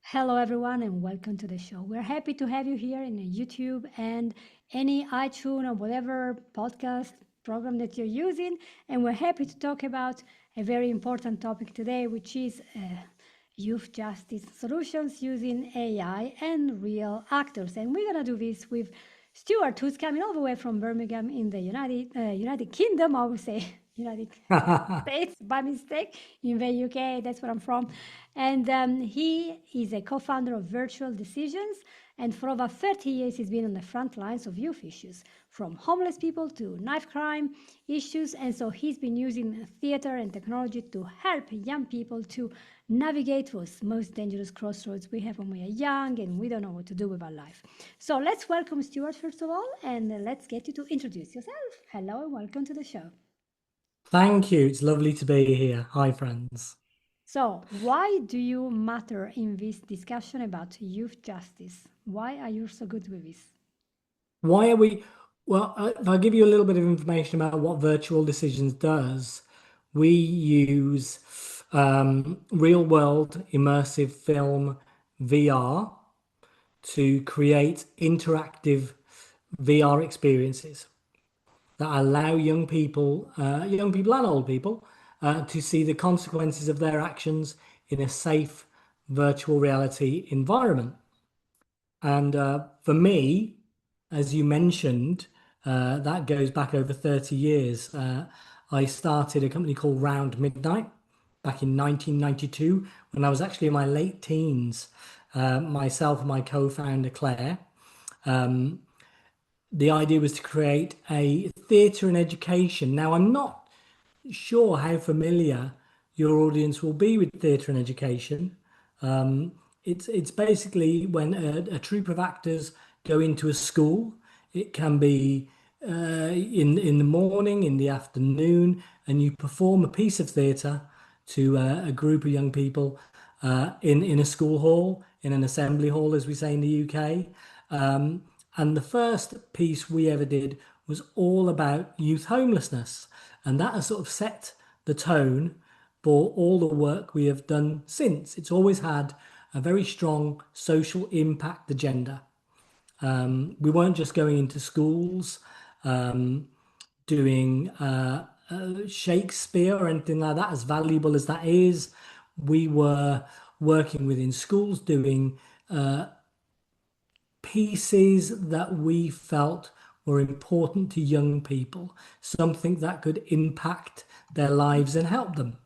Hello, everyone, and welcome to the show. We're happy to have you here in YouTube and any iTunes or whatever podcast program that you're using. And we're happy to talk about a very important topic today, which is youth justice solutions using AI and real actors. And we're going to do this with Stuart, who's coming all the way from Birmingham in the United Kingdom, I would say. United States by mistake in the UK. That's where I'm from. And he is a co founder of Virtual Decisions. And for over 30 years, he's been on the front lines of youth issues, from homeless people to knife crime issues. And so he's been using theater and technology to help young people to navigate those most dangerous crossroads we have when we are young and we don't know what to do with our life. So let's welcome Stuart, first of all, and let's get you to introduce yourself. Hello and welcome to the show. Thank you. It's lovely to be here. Hi, friends. So, why do you matter in this discussion about youth justice? Why are you so good with this? Why are we? Well, if I give you a little bit of information about what Virtual Decisions does, we use real world immersive film VR to create interactive VR experiences that allow young people and old people, to see the consequences of their actions in a safe virtual reality environment. And for me, as you mentioned, that goes back over 30 years. I started a company called Round Midnight back in 1992 when I was actually in my late teens. Myself and my co-founder Claire. Um, the idea was to create a theatre and education. Now, I'm not sure how familiar your audience will be with theatre and education. Um, it's basically when a troupe of actors go into a school. It can be in the morning, in the afternoon, and you perform a piece of theatre to a group of young people in a school hall, in an assembly hall, as we say in the UK. And the first piece we ever did was all about youth homelessness, and that has sort of set the tone for all the work we have done since. It's always had a very strong social impact agenda. We weren't just going into schools, um, doing Shakespeare or anything like that, as valuable as that is. We were working within schools doing pieces that we felt were important to young people, something that could impact their lives and help them.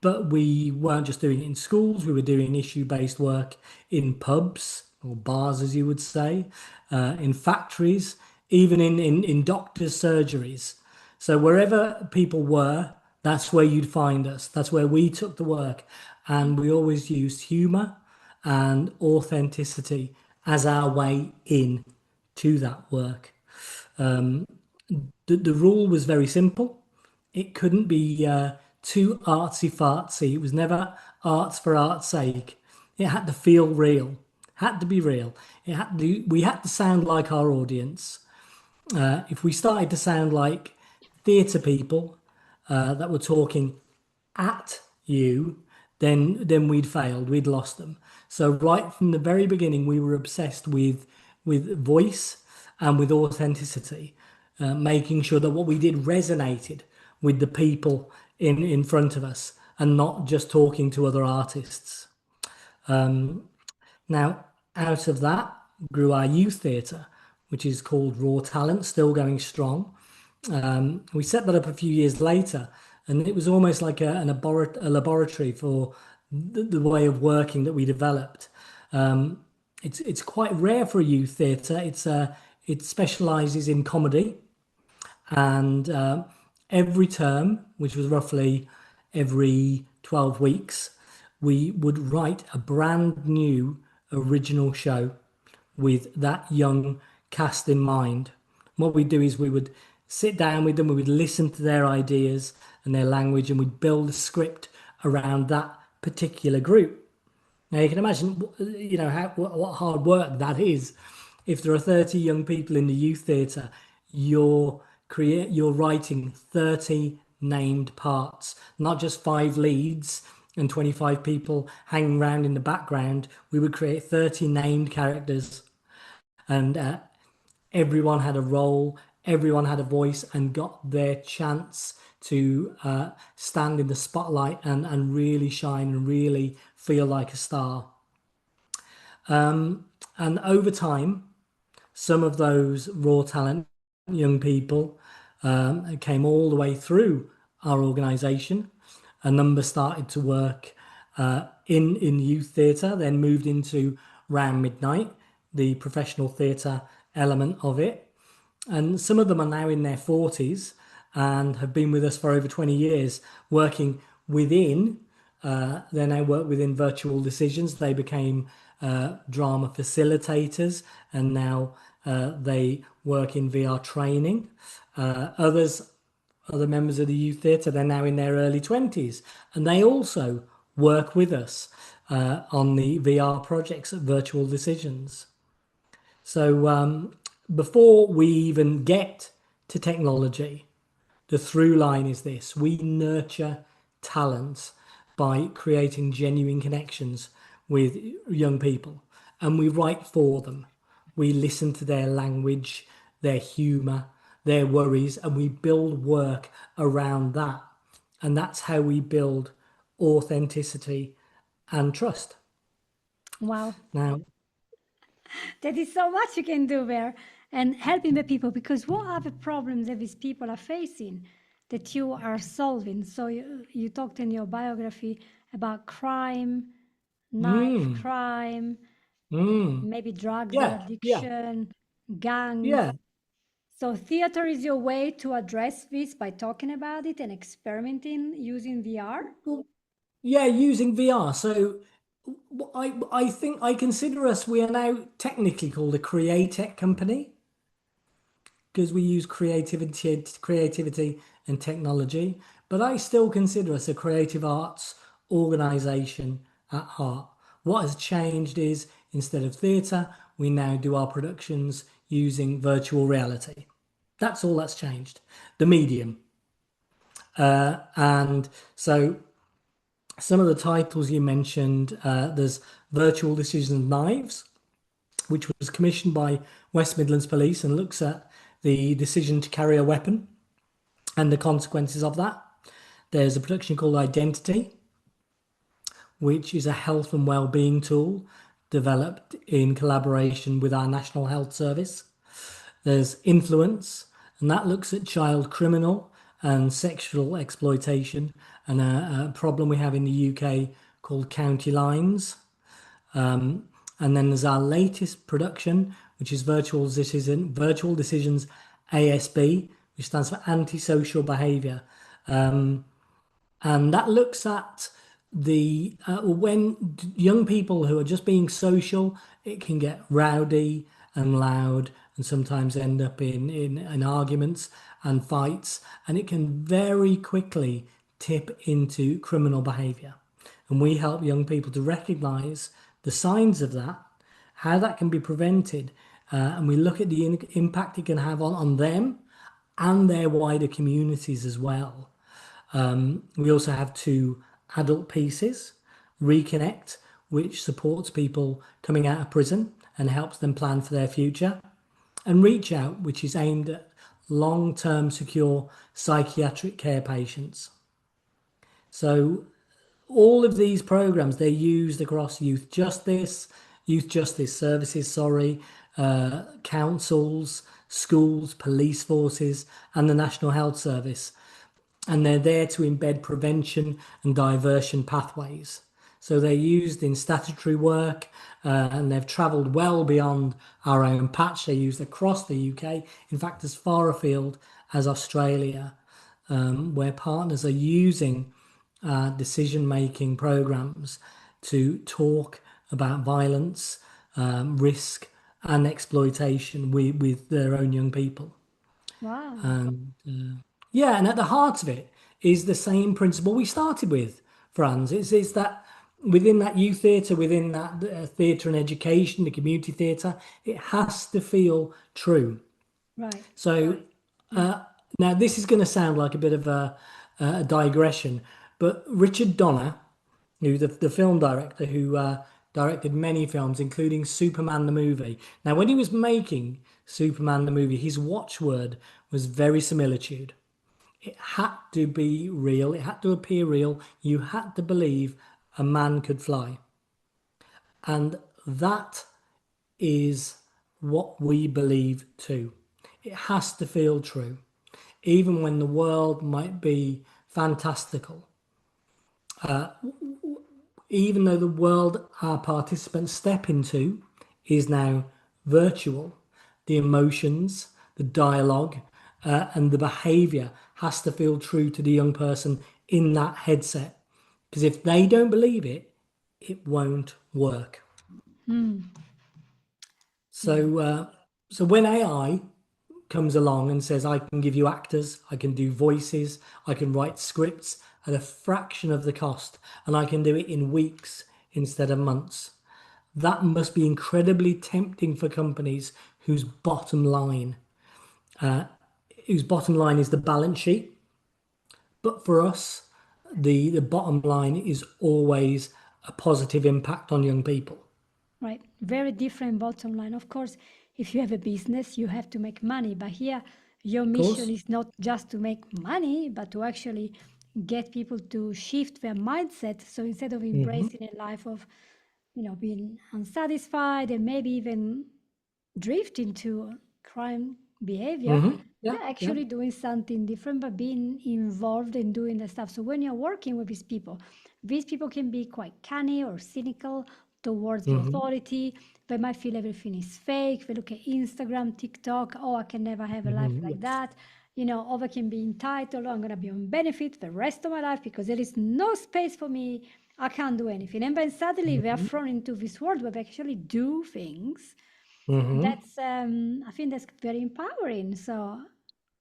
But we weren't just doing it in schools, we were doing issue-based work in pubs or bars, as you would say, in factories, even in doctors' surgeries. So wherever people were, that's where you'd find us. That's where we took the work. And we always used humour and authenticity as our way in to that work. Um, the rule was very simple. It couldn't be too artsy fartsy. It was never arts for art's sake. It had to feel real. Had to be real. We had to sound like our audience. If we started to sound like theatre people that were talking at you, then we'd failed. We'd lost them. So right from the very beginning, we were obsessed with voice and with authenticity, making sure that what we did resonated with the people in front of us and not just talking to other artists. Now, out of that grew our youth theatre, which is called Raw Talent, still going strong. We set that up a few years later, and it was almost like a laboratory for the way of working that we developed. It's quite rare for a youth theatre. It specialises in comedy, and every term, which was roughly every 12 weeks, we would write a brand new original show with that young cast in mind. What we'd do is we would sit down with them, we would listen to their ideas and their language, and we'd build a script around that particular group. Now you can imagine, what hard work that is. If there are 30 young people in the youth theatre, you're writing 30 named parts, not just five leads and 25 people hanging around in the background, we would create 30 named characters, and everyone had a role, everyone had a voice, and got their chance to stand in the spotlight and really shine and really feel like a star. And over time, some of those raw talent young people came all the way through our organisation. A number started to work in youth theatre, then moved into Round Midnight, the professional theatre element of it. And some of them are now in their 40s and have been with us for over 20 years, working within, they now work within virtual decisions. They became drama facilitators, and now they work in VR training. Other members of the youth theatre, they're now in their early 20s, and they also work with us on the VR projects at Virtual Decisions. So before we even get to technology, the through line is this: we nurture talent by creating genuine connections with young people, and we write for them. We listen to their language, their humour, their worries, and we build work around that. And that's how we build authenticity and trust. Wow. Now, There is so much you can do there and helping the people, because what are the problems that these people are facing that you are solving? So you talked in your biography about crime, knife mm, crime, mm, maybe drugs yeah, yeah, addiction, gangs. yeah. So theater is your way to address this by talking about it and experimenting using VR? Well, yeah, using VR. So I think I consider us, we are now technically called a createch company because we use creativity and technology. But I still consider us a creative arts organization at heart. What has changed is, instead of theatre, we now do our productions using virtual reality. That's all that's changed. The medium. And so some of the titles you mentioned, there's Virtual Decision Knives, which was commissioned by West Midlands Police and looks at the decision to carry a weapon and the consequences of that. There's a production called Identity, which is a health and well-being tool developed in collaboration with our National Health Service. There's Influence, and that looks at child criminal and sexual exploitation, and a problem we have in the UK called county lines. And then there's our latest production, which is Virtual Decisions ASB, which stands for Antisocial Behaviour. And that looks at the when young people who are just being social, it can get rowdy and loud and sometimes end up in arguments and fights, and it can very quickly tip into criminal behavior. And we help young people to recognize the signs of that, how that can be prevented, and we look at the impact it can have on them and their wider communities as well. We also have two adult pieces: Reconnect, which supports people coming out of prison and helps them plan for their future, and Reach Out, which is aimed at long-term secure psychiatric care patients. So all of these programs, they're used across youth justice services, councils, schools, police forces, and the National Health Service. And they're there to embed prevention and diversion pathways. So they're used in statutory work, and they've travelled well beyond our own patch. They're used across the UK, in fact, as far afield as Australia, where partners are using decision-making programs to talk about violence, risk, and exploitation with their own young people. Wow. And yeah, and at the heart of it is the same principle we started with, Franz. It's that within that youth theatre, within that theatre and education, the community theatre, it has to feel true. Right. So Mm. now this is going to sound like a bit of a digression, but Richard Donner, who's the film director who directed many films, including Superman the movie. Now, when he was making Superman the movie, his watchword was verisimilitude. It had to be real, it had to appear real. You had to believe a man could fly. And that is what we believe too. It has to feel true, even when the world might be fantastical. Even though the world our participants step into is now virtual, the emotions, the dialogue, and the behavior has to feel true to the young person in that headset. Because if they don't believe it, it won't work. Yeah. So when AI comes along and says, I can give you actors, I can do voices, I can write scripts at a fraction of the cost, and I can do it in weeks instead of months. That must be incredibly tempting for companies whose bottom line is the balance sheet. But for us, the bottom line is always a positive impact on young people. Right. Very different bottom line. Of course, if you have a business, you have to make money. But here, your Of mission course. is not just to make money, but to actually get people to shift their mindset. So instead of Hmm. embracing a life of, being unsatisfied and maybe even drift into crime behavior, Yeah, they're yeah. actually doing something different, but being involved in doing the stuff. So when you're working with these people can be quite canny or cynical towards the Hmm. authority. They might feel everything is fake. They look at Instagram, TikTok. Oh, I can never have a life like Yes. that. Or they can be entitled. Oh, I'm going to be on benefit the rest of my life because there is no space for me. I can't do anything. And then suddenly they are Hmm. thrown into this world where they actually do things. Hmm. That's I think that's very empowering. So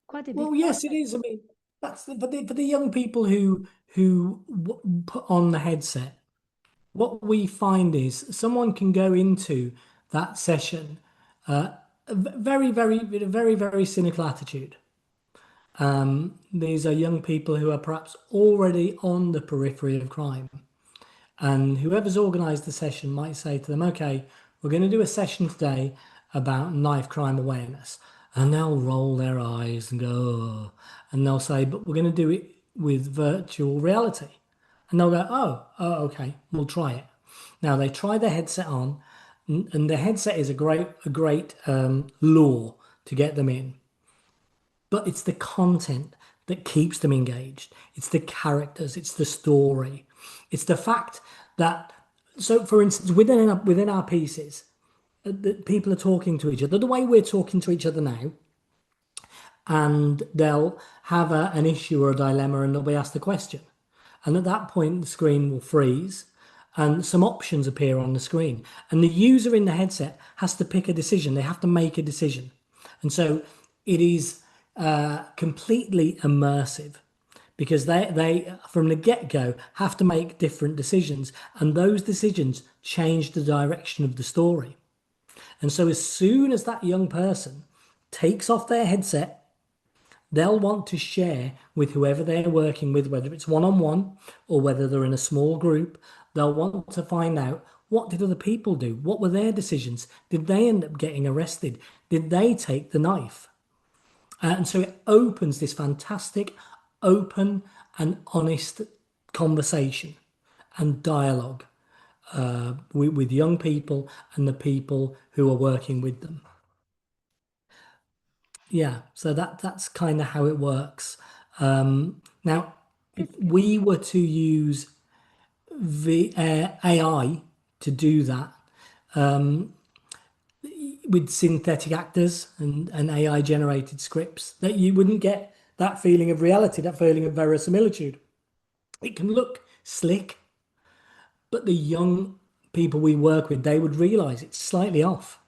quite a Well, big yes, it process. is. I mean, that's for the young people who put on the headset. What we find is someone can go into that session with a very, very cynical attitude. These are young people who are perhaps already on the periphery of crime. And whoever's organised the session might say to them, okay, we're going to do a session today about knife crime awareness. And they'll roll their eyes and go, "Oh," and they'll say, but we're going to do it with virtual reality. And they'll go, okay, we'll try it. Now they try the headset on, and the headset is a great lure to get them in. But it's the content that keeps them engaged. It's the characters, it's the story. It's the fact that, so for instance, within our pieces, that people are talking to each other the way we're talking to each other now, and they'll have an issue or a dilemma and they'll be asked a question. And at that point, the screen will freeze and some options appear on the screen. And the user in the headset has to pick a decision. They have to make a decision. And so it is completely immersive because they from the get-go have to make different decisions. And those decisions change the direction of the story. And so as soon as that young person takes off their headset, they'll want to share with whoever they're working with, whether it's one-on-one or whether they're in a small group. They'll want to find out, what did other people do? What were their decisions? Did they end up getting arrested? Did they take the knife? And so it opens this fantastic, open and honest conversation and dialogue with young people and the people who are working with them. Yeah, so that's kind of how it works. Now, if That's good. we were to use the AI to do that with synthetic actors and AI generated scripts, that you wouldn't get that feeling of reality, that feeling of verisimilitude. It can look slick, but the young people we work with, they would realize it's slightly off.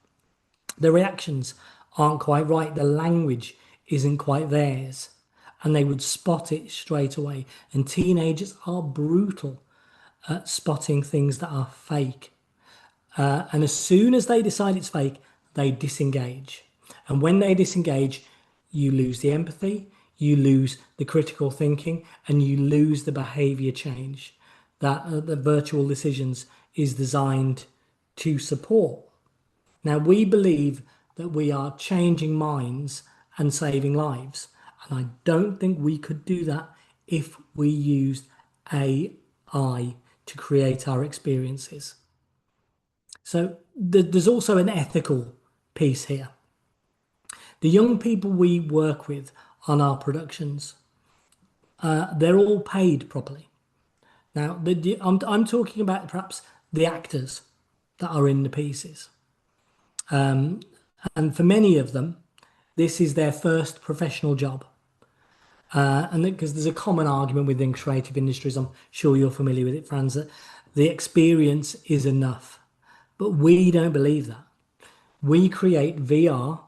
The reactions aren't quite right. The language isn't quite theirs. And they would spot it straight away. And teenagers are brutal at spotting things that are fake. And as soon as they decide it's fake, they disengage. And when they disengage, you lose the empathy, you lose the critical thinking, and you lose the behavior change. that the virtual decisions is designed to support. Now, we believe that we are changing minds and saving lives. And I don't think we could do that if we used AI to create our experiences. So there's also an ethical piece here. The young people we work with on our productions, they're all paid properly. Now, I'm talking about perhaps the actors that are in the pieces. And for many of them, this is their first professional job. And because there's a common argument within creative industries, I'm sure you're familiar with it, Franz, that the experience is enough. But we don't believe that. We create VR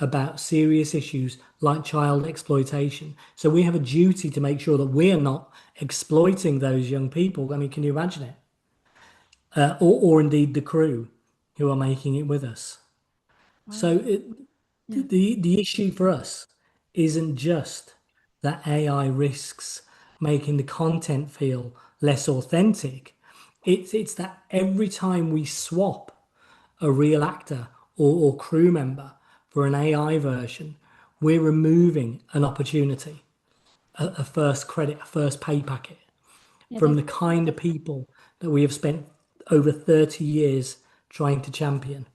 about serious issues like child exploitation. So we have a duty to make sure that we're not exploiting those young people. I mean, can you imagine it? Or indeed the crew who are making it with us. Wow. So Yeah. the issue for us isn't just that AI risks making the content feel less authentic. It's that every time we swap a real actor or crew member for an AI version, we're removing an opportunity, a first credit, a first pay packet Yeah, from that's the kind of people that we have spent over 30 years trying to champion.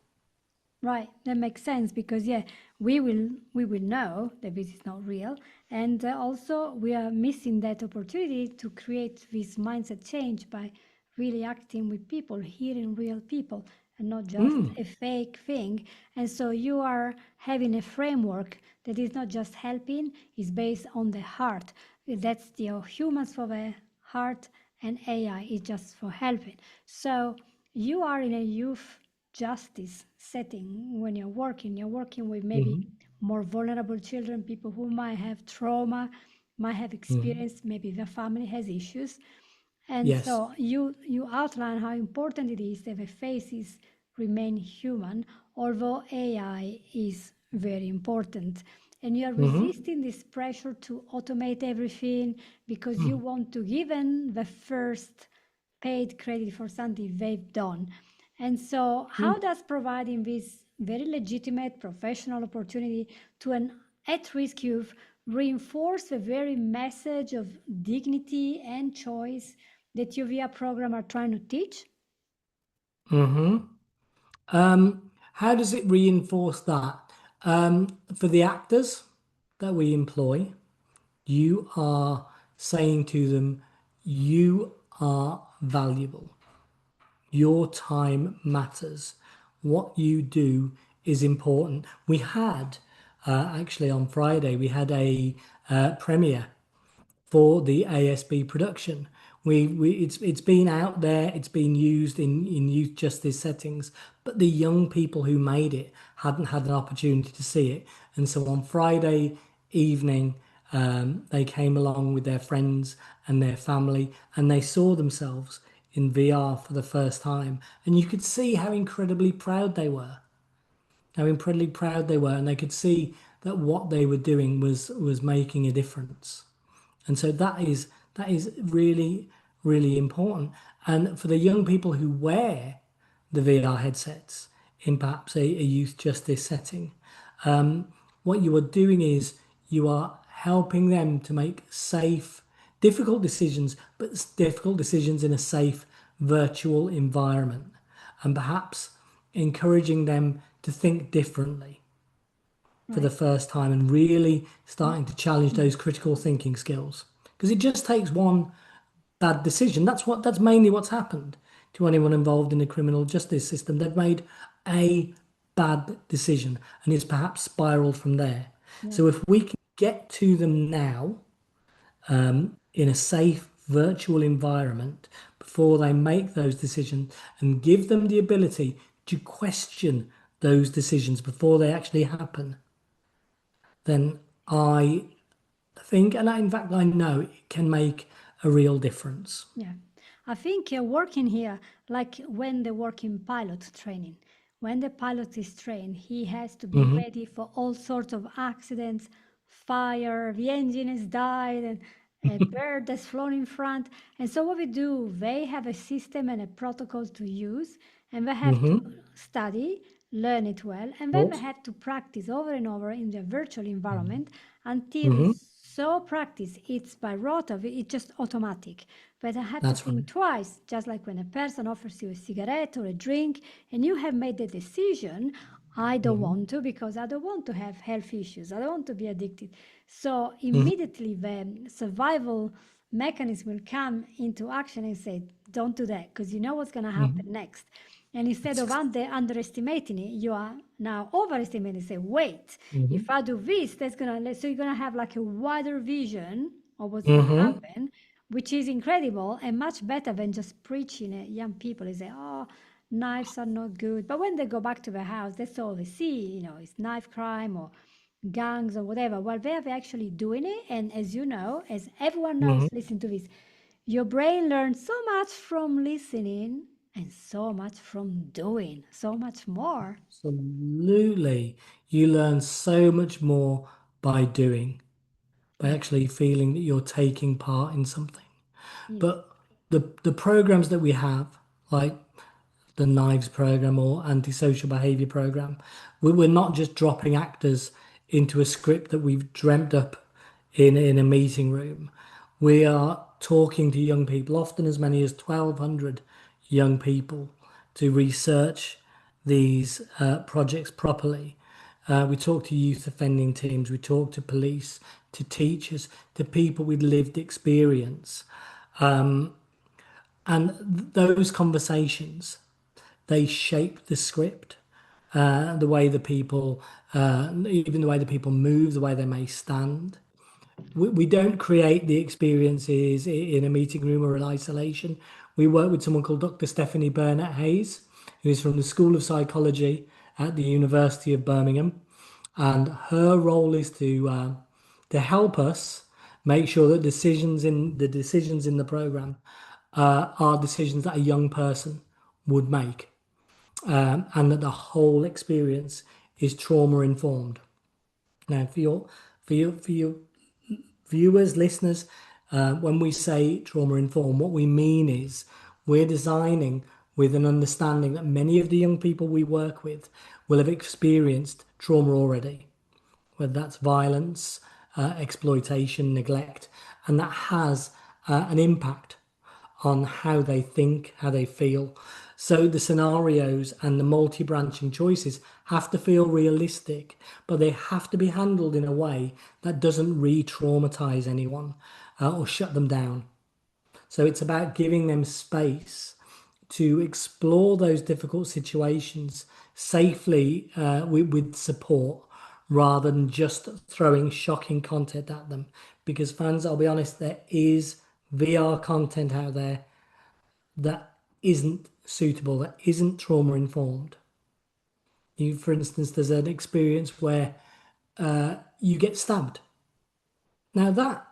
right. That makes sense because yeah, we will know that this is not real, and also we are missing that opportunity to create this mindset change by really acting with people, hearing real people, and not just Mm, a fake thing. And so you are having a framework that is not just helping; is based on the heart. That's the humans for the heart, and AI is just for helping. So you are in a youth justice setting when you're working with maybe mhm, more vulnerable children, people who might have trauma, might have mhm. experienced, maybe their family has issues. And Yes. so you outline how important it is that the faces remain human, although AI is very important. And you are Hmm. resisting this pressure to automate everything because you want to give them the first paid credit for something they've done. And so, how does providing this very legitimate professional opportunity to an at risk youth reinforce the very message of dignity and choice that your VIA program are trying to teach? Hmm. How does it reinforce that? For the actors that we employ, you are saying to them, you are valuable. Your time matters. What you do is important. We had, actually on Friday, we had a premiere for the ASB production. It's been out there, it's been used in youth justice settings, but the young people who made it hadn't had an opportunity to see it. And so on Friday evening, they came along with their friends and their family, and they saw themselves in VR for the first time. And you could see how incredibly proud they were, and they could see that what they were doing was making a difference. And so that is really, really important. And for the young people who wear the VR headsets in perhaps a youth justice setting, what you are doing is you are helping them to make safe, difficult decisions, but difficult decisions in a safe virtual environment, and perhaps encouraging them to think differently for the Right. first time and really starting to challenge those critical thinking skills. Because it just takes one bad decision. That's mainly what's happened to anyone involved in the criminal justice system. They've made a bad decision and it's perhaps spiraled from there. Yeah. So if we can get to them now in a safe virtual environment before they make those decisions and give them the ability to question those decisions before they actually happen, then I think, and in fact, I know it can make a real difference. Yeah, I think working here, like when the working pilot training, when the pilot is trained, he has to be Hmm. ready for all sorts of accidents, fire, the engine has died, a bird that's flown in front. And so what we do, they have a system and a protocol to use, and they have to Mm-hmm. study, learn it well, and then they Course. have to practice over and over in their virtual environment until Mm-hmm. it's so practiced, it's by rote of it, it's just automatic. But I have to That's right. think twice, just like when a person offers you a cigarette or a drink, and you have made the decision, I don't Mm-hmm. want to because I don't want to have health issues. I don't want to be addicted. So Mm-hmm. immediately the survival mechanism will come into action and say, don't do that because you know what's going to Mm-hmm. happen next. And instead of It's, underestimating it, you are now overestimating. Say, wait, mm-hmm. if I do this, that's gonna. So you're gonna have like a wider vision of what's gonna Mm-hmm. happen, which is incredible and much better than just preaching at young people and say, oh, knives are not good. But when they go back to their house, that's all they see. It's knife crime or gangs or whatever. Well, they're actually doing it. And as you know, as everyone knows, Mm-hmm. listen to this, your brain learns so much from listening and so much from doing, so much more. Absolutely. You learn so much more by doing, by Yeah, actually feeling that you're taking part in something. yeah, But the programs that we have, like the knives program or antisocial behavior program, we're not just dropping actors into a script that we've dreamt up in a meeting room. We are talking to young people, often as many as 1,200 young people, to research these projects properly. We talk to youth offending teams, we talk to police, to teachers, to people with lived experience. And those conversations, they shape the script, the way the people, even the way the people move, the way they may stand. We don't create the experiences in a meeting room or in isolation. We work with someone called Dr. Stephanie Burnett Hayes, who is from the School of Psychology at the University of Birmingham, and her role is to help us make sure that decisions in the program are decisions that a young person would make, and that the whole experience is trauma informed. Now, for your viewers, listeners, when we say trauma informed, what we mean is we're designing with an understanding that many of the young people we work with will have experienced trauma already, whether that's violence, exploitation, neglect, and that has an impact on how they think, how they feel. So the scenarios and the multi-branching choices have to feel realistic, but they have to be handled in a way that doesn't re-traumatize anyone or shut them down. So it's about giving them space to explore those difficult situations safely with support rather than just throwing shocking content at them. Because fans, I'll be honest, there is VR content out there that isn't suitable, that isn't trauma informed. For instance, there's an experience where you get stabbed. Now that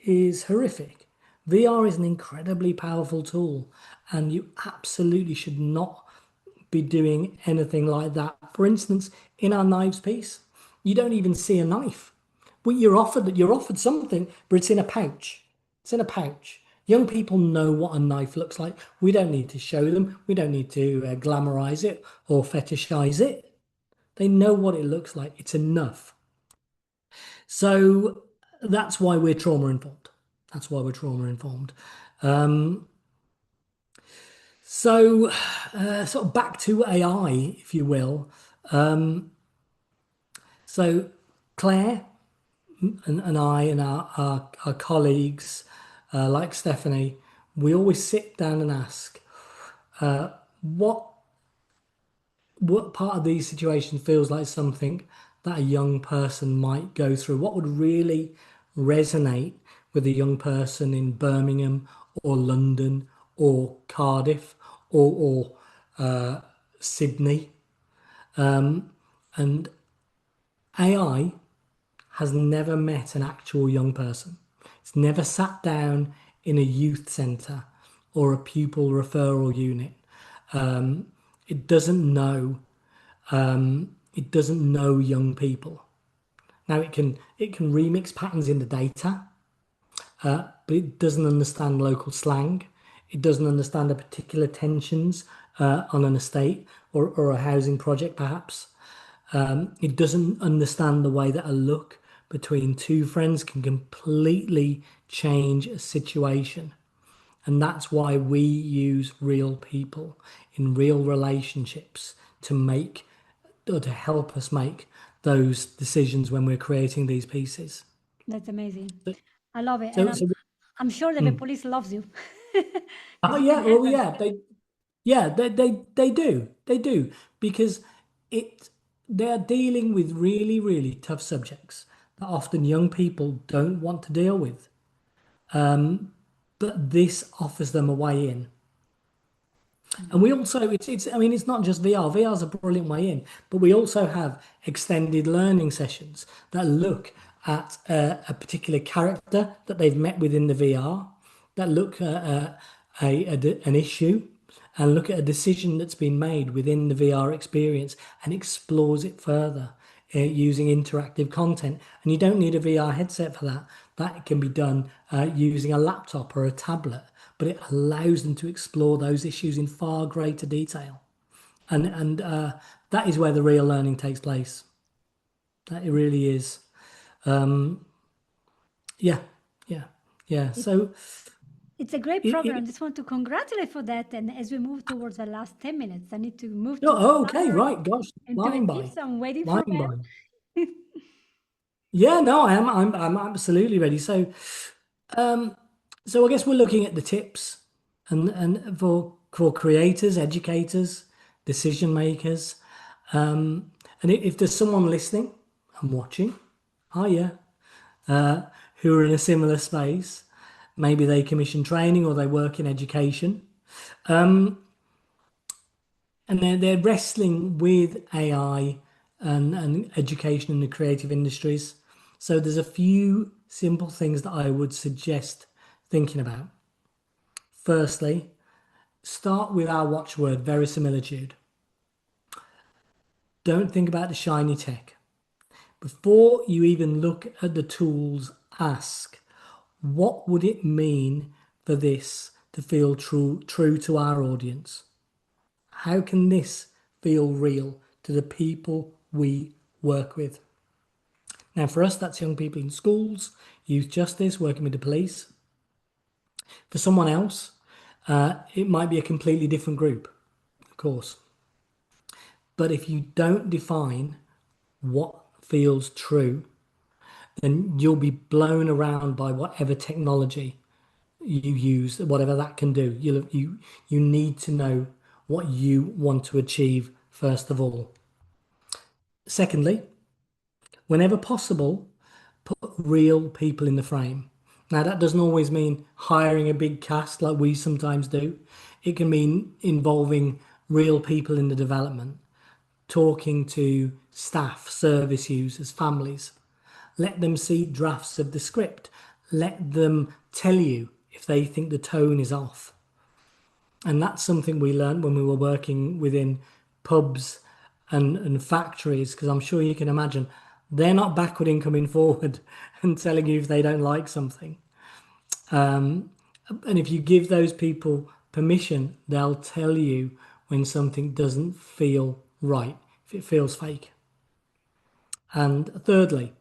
is horrific. VR is an incredibly powerful tool, and you absolutely should not be doing anything like that. For instance, in our knives piece, you don't even see a knife. Well, you're offered something, but it's in a pouch. It's in a pouch. Young people know what a knife looks like. We don't need to show them. We don't need to glamorize it or fetishize it. They know what it looks like. It's enough. So that's why we're trauma informed. That's why we're trauma informed. Um, sort of back to AI, if you will. So Claire and I and our colleagues, like Stephanie, we always sit down and ask, what what part of these situations feels like something that a young person might go through? What would really resonate with a young person in Birmingham or London or Cardiff or Sydney? And AI has never met an actual young person. It's never sat down in a youth centre or a pupil referral unit. It doesn't know. It doesn't know young people. Now it can remix patterns in the data. but it doesn't understand local slang. It doesn't understand the particular tensions on an estate or a housing project, perhaps. It doesn't understand the way that a look between two friends can completely change a situation. And that's why we use real people in real relationships to make or to help us make those decisions when we're creating these pieces. That's amazing. So, I love it, and so, so I'm sure that the mm. police loves you Oh because you yeah, can help well them. yeah, they do because it they are dealing with really really tough subjects that often young people don't want to deal with. But this offers them a way in. And we also, it's, I mean, it's not just VR. VR is a brilliant way in, but we also have extended learning sessions that look at a particular character that they've met within the VR, that look at an issue and look at a decision that's been made within the VR experience and explores it further using interactive content. And you don't need a VR headset for that. That can be done using a laptop or a tablet, but it allows them to explore those issues in far greater detail. And that is where the real learning takes place. That it really is. Yeah, yeah, yeah. It, So, it's a great it, program. I it, just want to congratulate for that. And as we move towards the last 10 minutes, I need to move to oh, okay, Summer right. Gosh, and to flying Atif, by, so I'm waiting for flying by. them. Yeah, no, I am. I'm absolutely ready. Um, so I guess we're looking at the tips and for creators, educators, decision makers. And if there's someone listening and watching, oh yeah, uh, who are in a similar space, maybe they commission training or they work in education, and they're wrestling with AI and education in the creative industries. So there's a few simple things that I would suggest thinking about. Firstly, start with our watchword verisimilitude. Don't think about the shiny tech. Before you even look at the tools, ask, what would it mean for this to feel true to our audience? How can this feel real to the people we work with? Now, for us, that's young people in schools, youth justice, working with the police. For someone else, it might be a completely different group, of course. But if you don't define what feels true, then you'll be blown around by whatever technology you use, whatever that can do. You need to know what you want to achieve first of all. Secondly, whenever possible, put real people in the frame. Now, that doesn't always mean hiring a big cast like we sometimes do. It can mean involving real people in the development, talking to staff, service users, families. Let them see drafts of the script. Let them tell you if they think the tone is off. And that's something we learned when we were working within pubs and factories, because I'm sure you can imagine they're not backward in coming forward and telling you if they don't like something. And if you give those people permission, they'll tell you when something doesn't feel right, if it feels fake. And thirdly,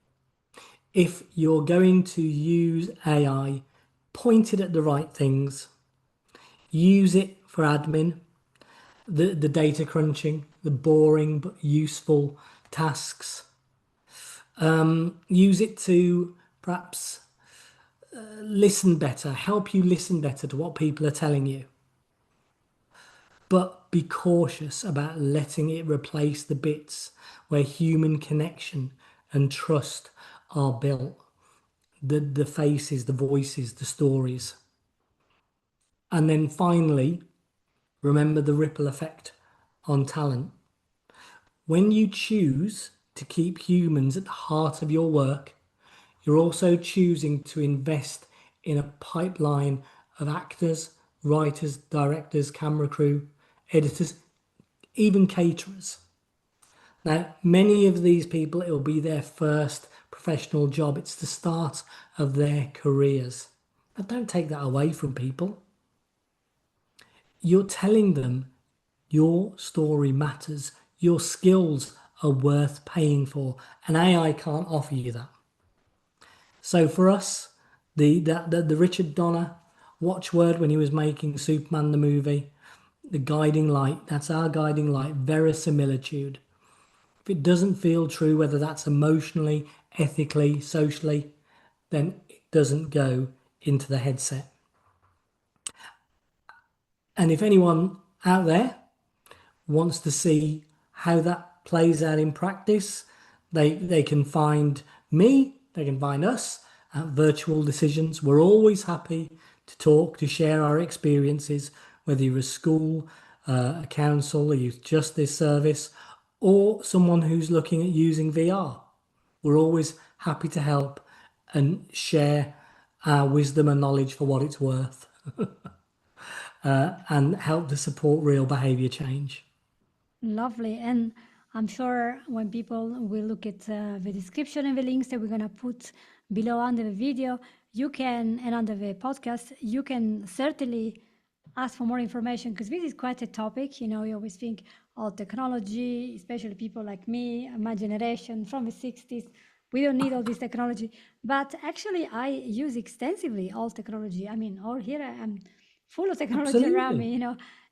if you're going to use AI, point it at the right things, use it for admin, the data crunching, the boring but useful tasks. Use it to perhaps listen better, help you listen better to what people are telling you. But be cautious about letting it replace the bits where human connection and trust are built. The faces, the voices, the stories. And then finally, remember the ripple effect on talent. When you choose to keep humans at the heart of your work, you're also choosing to invest in a pipeline of actors, writers, directors, camera crew, editors, even caterers. Now, many of these people, it will be their first professional job. It's the start of their careers. I don't take that away from people. You're telling them your story matters. Your skills are worth paying for, and AI can't offer you that. So for us, the Richard Donner watchword when he was making Superman the movie, the guiding light, that's our guiding light, verisimilitude. If it doesn't feel true, whether that's emotionally, ethically, socially, then it doesn't go into the headset. And if anyone out there wants to see how that plays out in practice, they can find me, they can find us at Virtual Decisions. We're always happy to talk, to share our experiences, whether you're a school, a council, a youth justice service, or someone who's looking at using VR. We're always happy to help and share our wisdom and knowledge for what it's worth, and help to support real behaviour change. Lovely. And I'm sure when people will look at the description and the links that we're going to put below under the video, you can, and under the podcast, you can certainly ask for more information because this is quite a topic. You know, you always think, oh, technology, especially people like me, my generation from the 60s, we don't need all this technology. But actually, I use extensively all technology. I mean, all here I am full of technology around Absolutely. me,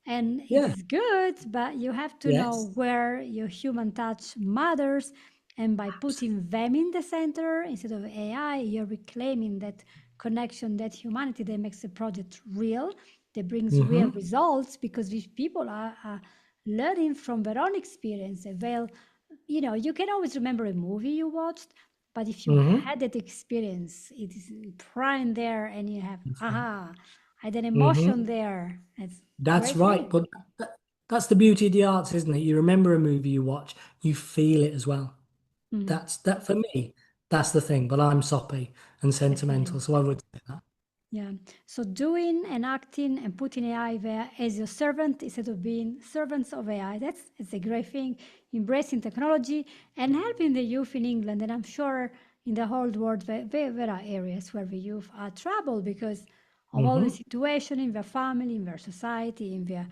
and it Yeah. is good, but you have to know Yes. where your human touch matters. And by putting them in the center instead of AI, you're reclaiming that connection, that humanity that makes the project real, that brings real Mm-hmm. results because these people are learning from their own experience. They'll, you can always remember a movie you watched, but if you Mm-hmm. had that experience, it is prime there and you have, That's right. aha, I had an emotion Mm-hmm. there. It's a That's great right. feeling. But that's the beauty of the arts, isn't it? You remember a movie you watch, you feel it as well. Mm, That's that for me. That's the thing. But I'm soppy and definitely. sentimental, so I would say that. Yeah. So doing and acting and putting AI there as your servant instead of being servants of AI. That's it's a great thing. Embracing technology and helping the youth in England. And I'm sure in the whole world there are areas where the youth are troubled because of all the Mm-hmm. situation in their family, in their society, in their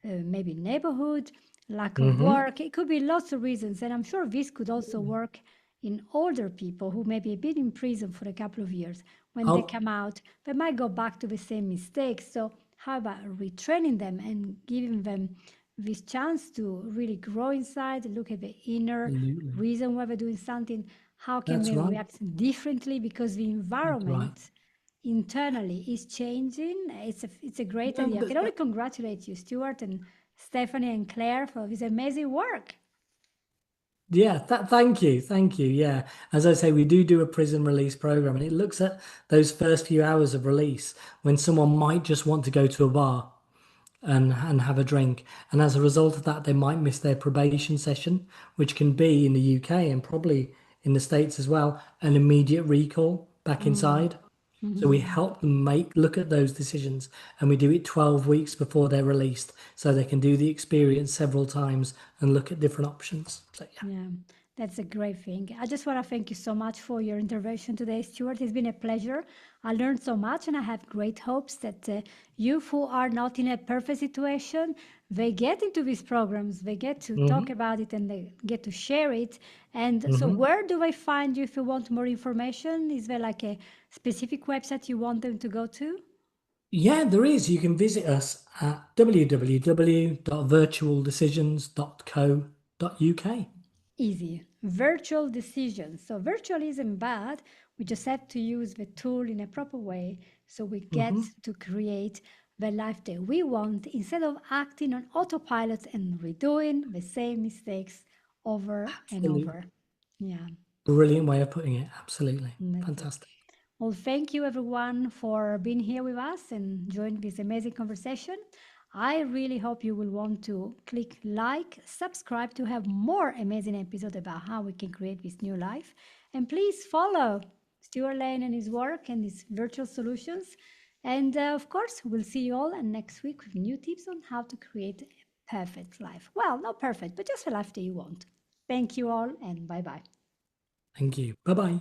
maybe neighborhood, lack of Mm-hmm. work. It could be lots of reasons. And I'm sure this could also work in older people who maybe have been in prison for a couple of years. When they Oh, come out, they might go back to the same mistakes. So, how about retraining them and giving them this chance to really grow inside, look at the inner absolutely. reason why they're doing something? How can That's they right. react differently? Because the That's right. environment internally is changing. It's a great No, idea. I can only congratulate you, Stuart and Stephanie and Claire, for this amazing work. yeah, thank you. Thank you. Yeah. As I say, we do a prison release program, and it looks at those first few hours of release when someone might just want to go to a bar and have a drink. And as a result of that, they might miss their probation session, which can be in the UK and probably in the States as well, an immediate recall back Mm. inside. So we help them look at those decisions, and we do it 12 weeks before they're released so they can do the experience several times and look at different options. So yeah. Yeah, that's a great thing. I just want to thank you so much for your intervention today, Stuart. It's been a pleasure. I learned so much, and I have great hopes that you who are not in a perfect situation, they get into these programs, they get to talk Hmm. about it, and they get to share it. And so, Hmm. where do they find you if you want more information? Is there like a specific website you want them to go to? Yeah, there is. You can visit us at www.virtualdecisions.co.uk. Easy. Virtual decisions. So virtual isn't bad. We just have to use the tool in a proper way so we get Hmm. to create the life that we want instead of acting on autopilot and redoing the same mistakes over and Absolutely. over. Yeah, Brilliant way of putting it. Absolutely. that's it. Fantastic. Well, thank you everyone for being here with us and joining this amazing conversation. I really hope you will want to click like, subscribe to have more amazing episodes about how we can create this new life. And please follow Stuart Lane and his work and his virtual solutions. And of course, we'll see you all next week with new tips on how to create a perfect life. Well, not perfect, but just a life that you want. Thank you all and bye bye. Thank you. Bye bye.